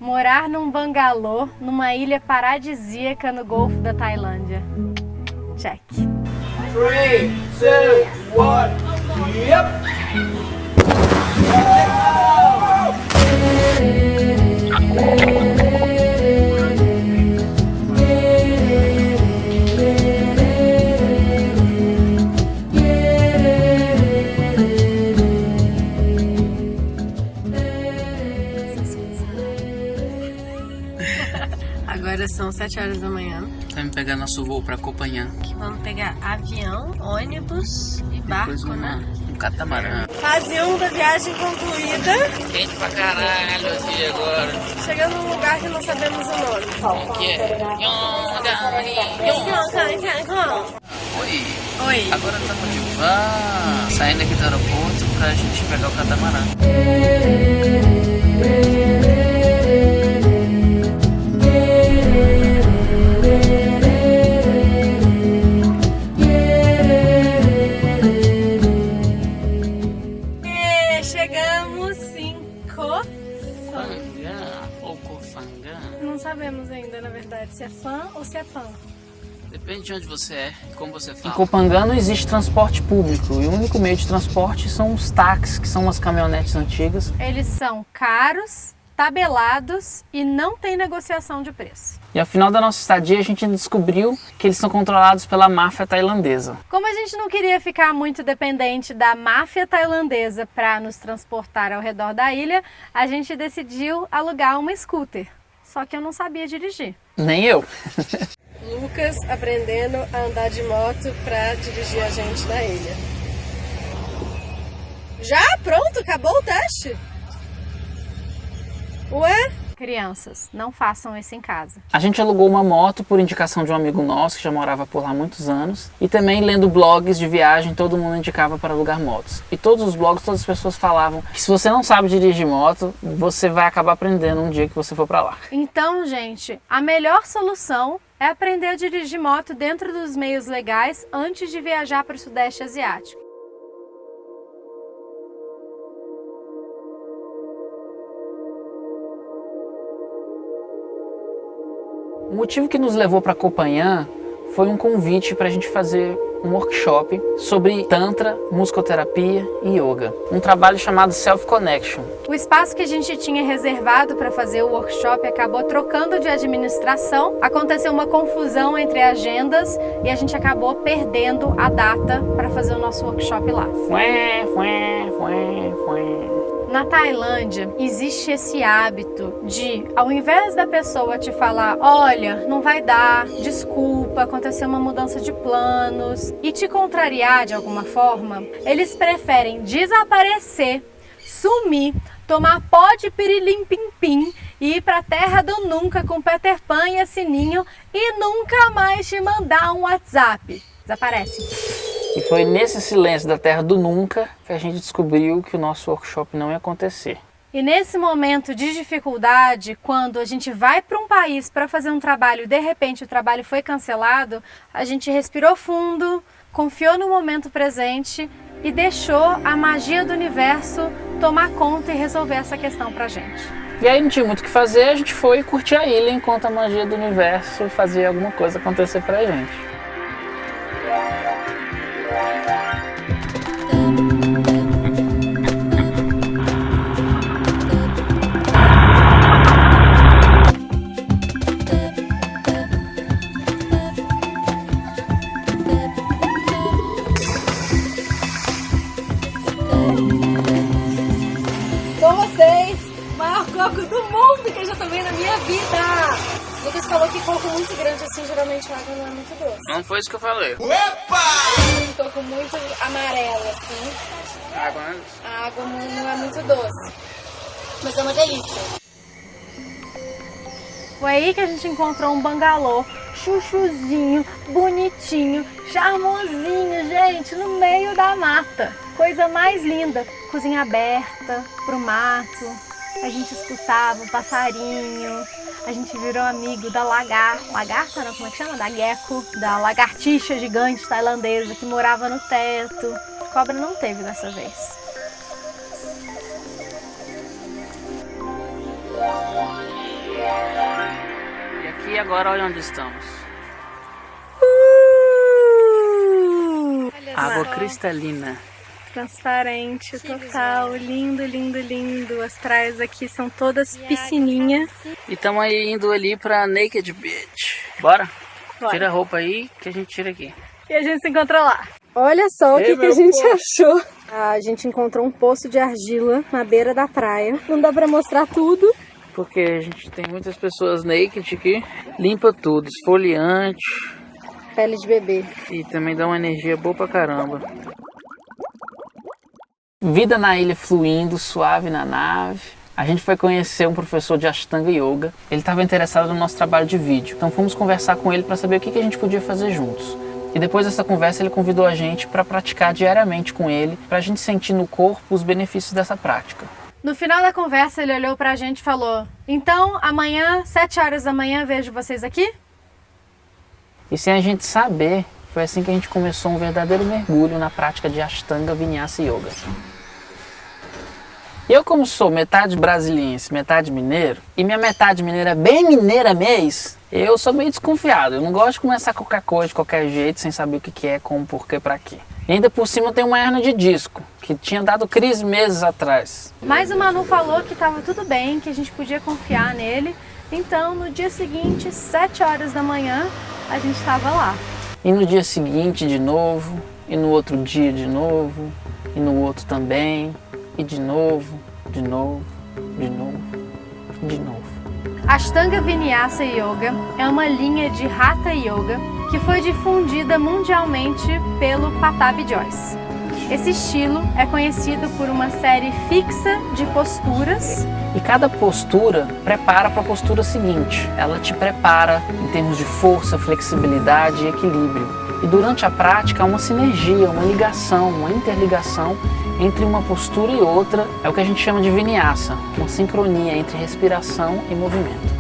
Morar num bangalô, numa ilha paradisíaca no Golfo da Tailândia. Check. 3, 2, 1, yep! Agora são 7 horas da manhã. Vamos pegar nosso voo pra Copanhã. Vamos pegar avião, ônibus e barco, né? Um catamarã. Fase 1 da viagem concluída. Quente pra caralho aqui agora. Chegando num lugar que não sabemos o nome. O que é? Oi. Oi. Agora estamos de van, saindo aqui do aeroporto pra gente pegar o catamarã. Chegamos em Fangã ou Cofangã? Não sabemos ainda, na verdade, se é fã ou se é pan. Depende de onde você é e como você fala. Em Copangã não existe transporte público e o único meio de transporte são os táxis, que são umas caminhonetes antigas. Eles são caros, tabelados e não tem negociação de preço. E ao final da nossa estadia a gente descobriu que eles são controlados pela máfia tailandesa. Como a gente não queria ficar muito dependente da máfia tailandesa para nos transportar ao redor da ilha, a gente decidiu alugar uma scooter. Só que eu não sabia dirigir. Nem eu. Lucas aprendendo a andar de moto para dirigir a gente na ilha. Já? Pronto? Acabou o teste? Ué? Crianças, não façam isso em casa. A gente alugou uma moto por indicação de um amigo nosso que já morava por lá há muitos anos. E também lendo blogs de viagem, todo mundo indicava para alugar motos. E todos os blogs, todas as pessoas falavam que se você não sabe dirigir moto, você vai acabar aprendendo um dia que você for para lá. Então, gente, a melhor solução é aprender a dirigir moto dentro dos meios legais antes de viajar para o Sudeste Asiático. O motivo que nos levou para Copanhã foi um convite para a gente fazer um workshop sobre Tantra, musicoterapia e yoga. Um trabalho chamado Self Connection. O espaço que a gente tinha reservado para fazer o workshop acabou trocando de administração, aconteceu uma confusão entre agendas e a gente acabou perdendo a data para fazer o nosso workshop lá. Na Tailândia, existe esse hábito de, ao invés da pessoa te falar, olha, não vai dar, desculpa, aconteceu uma mudança de planos, e te contrariar de alguma forma, eles preferem desaparecer, sumir, tomar pó de pirilim-pim-pim e ir pra terra do nunca com Peter Pan e a Sininho e nunca mais te mandar um WhatsApp. Desaparece. E foi nesse silêncio da terra do nunca que a gente descobriu que o nosso workshop não ia acontecer. E nesse momento de dificuldade, quando a gente vai para um país para fazer um trabalho e de repente o trabalho foi cancelado, a gente respirou fundo, confiou no momento presente e deixou a magia do universo tomar conta e resolver essa questão pra gente. E aí não tinha muito o que fazer, a gente foi curtir a ilha enquanto a magia do universo fazia alguma coisa acontecer pra gente. Com vocês, o maior coco do mundo que eu já tomei na minha vida! O Lucas falou que coco muito grande assim, geralmente a água não é muito doce. Não foi isso que eu falei. Um coco muito amarelo assim, Água, né? a água não é muito doce. Mas é uma delícia. Foi aí que a gente encontrou um bangalô, chuchuzinho, bonitinho, charmosinho, gente, no meio da mata. Coisa mais linda, cozinha aberta pro mato, a gente escutava o passarinho, a gente virou amigo da lagarta não, como é que chama? Da gecko, da lagartixa gigante tailandesa que morava no teto. Cobra não teve dessa vez. E agora olha onde estamos. Água cristalina. Transparente, total, lindo, lindo, lindo. As praias aqui são todas piscininha. E estamos aí indo ali pra Naked Beach. Bora? Bora. Tira a roupa aí que a gente tira aqui. E a gente se encontra lá. Olha só o que a gente achou. A gente encontrou um poço de argila na beira da praia. Não dá pra mostrar tudo. Porque a gente tem muitas pessoas naked aqui. Limpa tudo, esfoliante. Pele de bebê. E também dá uma energia boa pra caramba. Vida na ilha fluindo, suave na nave. A gente foi conhecer um professor de Ashtanga Yoga. Ele estava interessado no nosso trabalho de vídeo. Então fomos conversar com ele para saber o que a gente podia fazer juntos. E depois dessa conversa ele convidou a gente para praticar diariamente com ele, para a gente sentir no corpo os benefícios dessa prática. No final da conversa ele olhou pra gente e falou: então amanhã, 7 horas da manhã, vejo vocês aqui? E sem a gente saber, foi assim que a gente começou um verdadeiro mergulho na prática de Ashtanga Vinyasa Yoga. Eu, como sou metade brasiliense, metade mineiro, e minha metade mineira é bem mineira mesmo, eu sou meio desconfiado. Eu não gosto de começar qualquer coisa de qualquer jeito, sem saber o que é, como, porquê, pra quê. E ainda por cima eu tenho uma hernia de disco, que tinha dado crise meses atrás. Mas o Manu falou que estava tudo bem, que a gente podia confiar nele. Então, no dia seguinte, 7 horas da manhã, a gente estava lá. E no dia seguinte de novo, e no outro dia de novo, e no outro também, e de novo, de novo, de novo, de novo. Ashtanga Vinyasa Yoga é uma linha de Hatha Yoga que foi difundida mundialmente pelo Patabi Joyce. Esse estilo é conhecido por uma série fixa de posturas. E cada postura prepara para a postura seguinte. Ela te prepara em termos de força, flexibilidade e equilíbrio. E durante a prática há uma sinergia, uma ligação, uma interligação entre uma postura e outra. É o que a gente chama de vinyasa, uma sincronia entre respiração e movimento.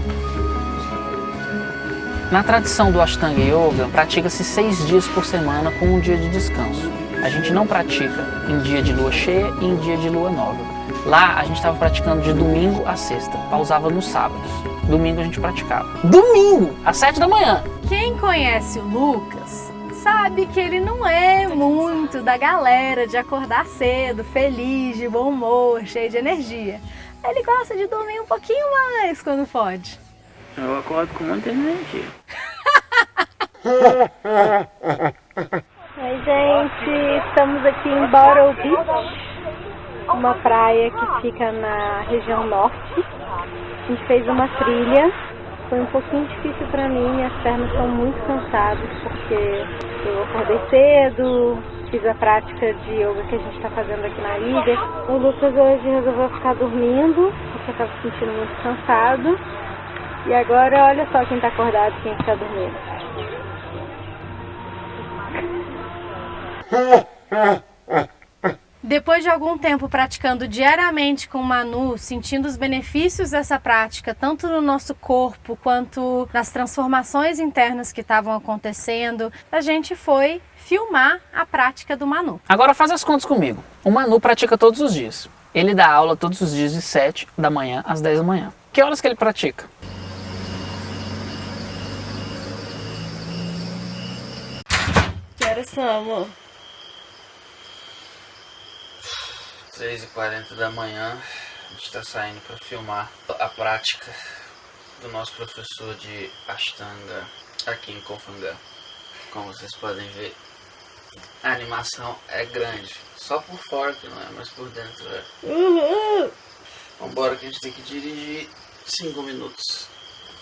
Na tradição do Ashtanga Yoga, pratica-se 6 dias por semana com um dia de descanso. A gente não pratica em dia de lua cheia e em dia de lua nova. Lá a gente estava praticando de domingo a sexta, pausava nos sábados. Domingo a gente praticava. Domingo, às 7 da manhã. Quem conhece o Lucas sabe que ele não é muito da galera de acordar cedo, feliz, de bom humor, cheio de energia. Ele gosta de dormir um pouquinho mais quando pode. Eu acordo com muita energia. Oi, gente, estamos aqui em Bottle Beach, uma praia que fica na região norte. A gente fez uma trilha, foi um pouquinho difícil para mim, minhas pernas estão muito cansadas porque eu acordei cedo, fiz a prática de yoga que a gente está fazendo aqui na ilha. O Lucas hoje resolveu ficar dormindo, porque estava se sentindo muito cansado. E agora olha só quem está acordado e quem está dormindo. Depois de algum tempo praticando diariamente com o Manu, sentindo os benefícios dessa prática, tanto no nosso corpo quanto nas transformações internas que estavam acontecendo, a gente foi filmar a prática do Manu. Agora faz as contas comigo. O Manu pratica todos os dias. Ele dá aula todos os dias de 7 da manhã às 10 da manhã. Que horas que ele pratica? Que horas são, amor? 3h40 da manhã, a gente está saindo para filmar a prática do nosso professor de Ashtanga aqui em Confangá. Como vocês podem ver, a animação é grande, só por fora que não é, mas por dentro é. Vambora que a gente tem que dirigir 5 minutos.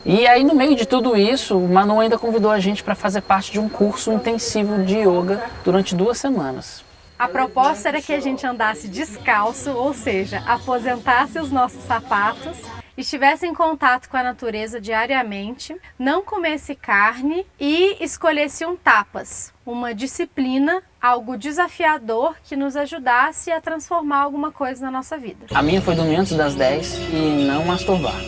E aí no meio de tudo isso, o Manu ainda convidou a gente para fazer parte de um curso intensivo de yoga durante 2 semanas. A proposta era que a gente andasse descalço, ou seja, aposentasse os nossos sapatos, estivesse em contato com a natureza diariamente, não comesse carne e escolhesse um tapas, uma disciplina, algo desafiador que nos ajudasse a transformar alguma coisa na nossa vida. A minha foi dormir antes das 10 e não masturbar.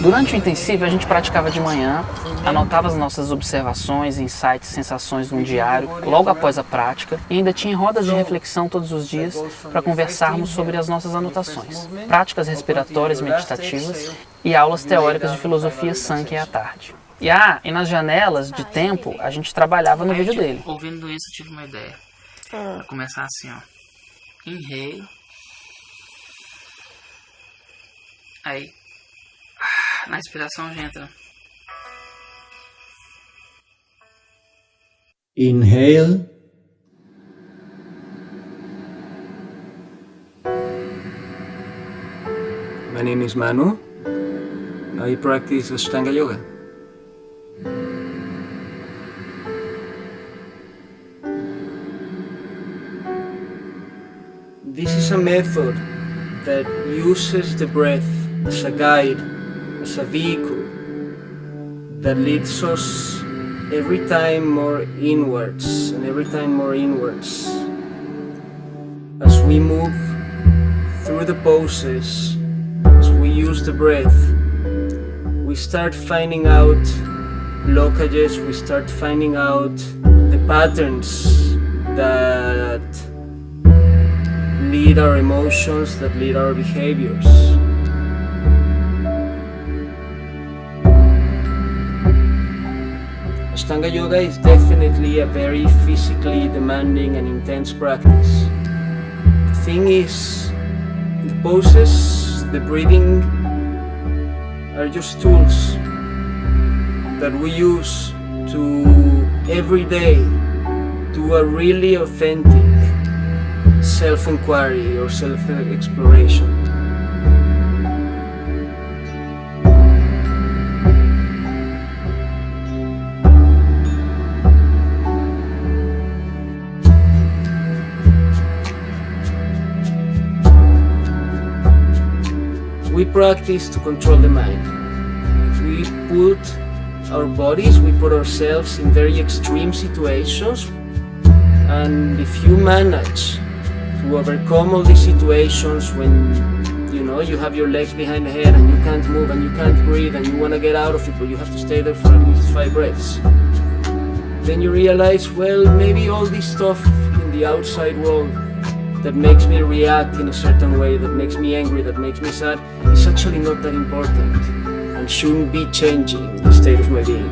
Durante o intensivo, a gente praticava de manhã, anotava as nossas observações, insights, sensações num diário, logo após a prática, e ainda tinha rodas de reflexão todos os dias para conversarmos sobre as nossas anotações, práticas respiratórias meditativas e aulas teóricas de filosofia Sankhya à tarde. E nas janelas de tempo, a gente trabalhava no vídeo dele. Ouvindo isso, eu tive uma ideia. Vou começar assim, ó. Inhale. Aí. Na inspiração a gente entra. Inhale. My name is Manu. I practice Ashtanga Yoga. This is a method that uses the breath as a guide, as a vehicle that leads us every time more inwards and every time more inwards. As we move through the poses, as we use the breath, we start finding out blockages, we start finding out the patterns that lead our emotions, that lead our behaviors. Ashtanga Yoga is definitely a very physically demanding and intense practice. The thing is, the poses, the breathing are just tools that we use to every day do a really authentic self-inquiry or self-exploration. We practice to control the mind. We put our bodies, we put ourselves in very extreme situations, and if you manage to overcome all these situations when you have your legs behind the head and you can't move and you can't breathe and you want to get out of it, but you have to stay there for at least 5 breaths, then you realize, well, maybe all this stuff in the outside world that makes me react in a certain way, that makes me angry, that makes me sad, is actually not that important and shouldn't be changing the state of my being.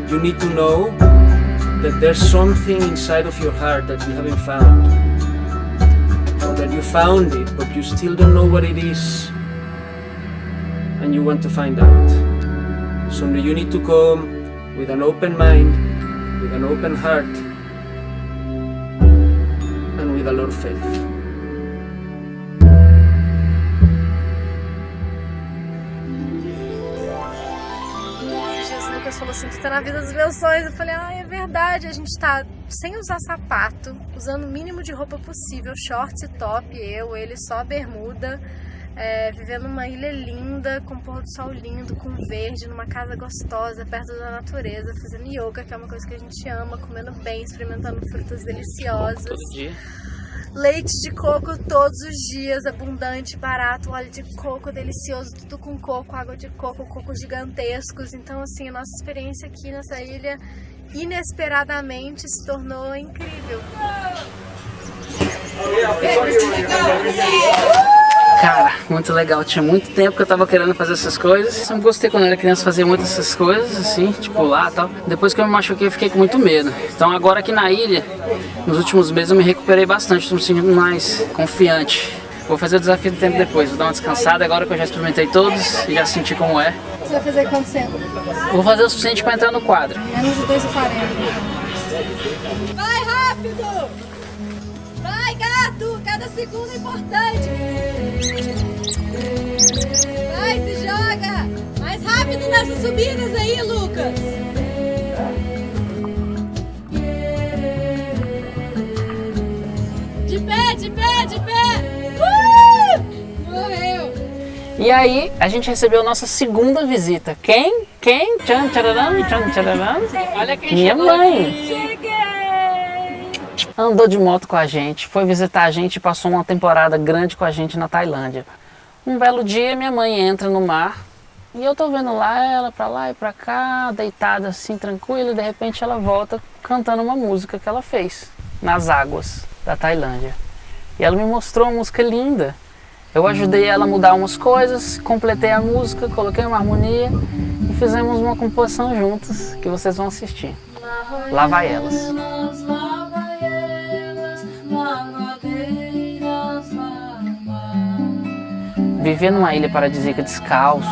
You need to know that there's something inside of your heart that you haven't found, or that you found it but you still don't know what it is and you want to find out. So you need to come with an open mind, with an open heart, and with a lot of faith. Falou assim, tu tá na vida dos meus sonhos. Eu falei, é verdade, a gente tá sem usar sapato, usando o mínimo de roupa possível, shorts e top, ele só bermuda, vivendo numa ilha linda, com pôr do sol lindo, com verde, numa casa gostosa, perto da natureza, fazendo yoga, que é uma coisa que a gente ama, comendo bem, experimentando frutas deliciosas. Todo dia. Leite de coco todos os dias, abundante, barato, óleo de coco delicioso, tudo com coco, água de coco, cocos gigantescos. Então, assim, a nossa experiência aqui nessa ilha, inesperadamente, se tornou incrível. Cara, muito legal. Tinha muito tempo que eu tava querendo fazer essas coisas. Eu sempre gostei quando eu era criança fazer muitas essas coisas, assim, tipo lá e tal. Depois que eu me machuquei, eu fiquei com muito medo. Então agora aqui na ilha, nos últimos meses eu me recuperei bastante, tô me sentindo mais confiante. Vou fazer o desafio do tempo depois, vou dar uma descansada agora que eu já experimentei todos e já senti como é. Você vai fazer quanto tempo? Vou fazer o suficiente pra entrar no quadro. Menos de 2,40. Vai rápido! Arthur, cada segundo é importante. Vai, se joga! Mais rápido nessas subidas aí, Lucas! De pé, de pé, de pé! Morreu! E aí, a gente recebeu nossa segunda visita. Quem? Tchan, tchararam, tchan, tchararam. Olha quem Minha chegou mãe. aqui. Cheguei! Andou de moto com a gente, foi visitar a gente e passou uma temporada grande com a gente na Tailândia. Um belo dia, minha mãe entra no mar e eu tô vendo lá e pra cá, deitada assim, tranquila, e de repente ela volta cantando uma música que ela fez nas águas da Tailândia. E ela me mostrou uma música linda. Eu ajudei ela a mudar umas coisas, completei a música, coloquei uma harmonia e fizemos uma composição juntos que vocês vão assistir. Lá vai elas. Viver numa ilha paradisíaca descalço,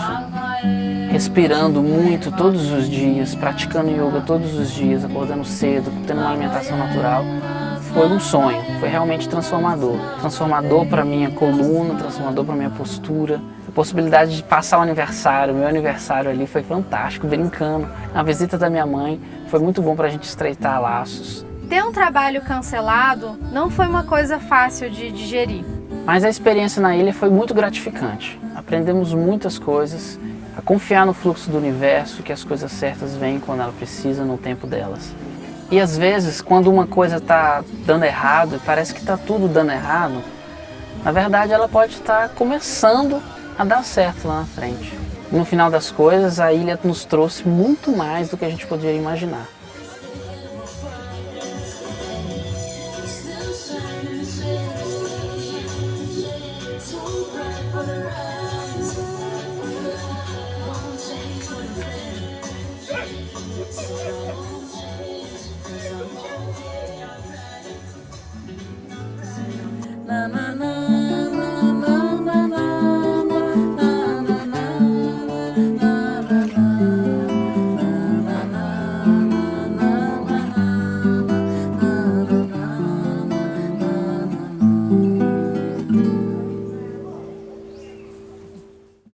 respirando muito todos os dias, praticando yoga todos os dias, acordando cedo, tendo uma alimentação natural, foi um sonho, foi realmente transformador. Transformador para minha coluna, transformador para minha postura. A possibilidade de passar o aniversário, meu aniversário ali foi fantástico, brincando. A visita da minha mãe foi muito bom para a gente estreitar laços. Ter um trabalho cancelado não foi uma coisa fácil de digerir. Mas a experiência na ilha foi muito gratificante. Aprendemos muitas coisas, a confiar no fluxo do universo, que as coisas certas vêm quando ela precisa, no tempo delas. E às vezes, quando uma coisa está dando errado, parece que está tudo dando errado, na verdade ela pode estar começando a dar certo lá na frente. No final das coisas, a ilha nos trouxe muito mais do que a gente poderia imaginar. Na, na,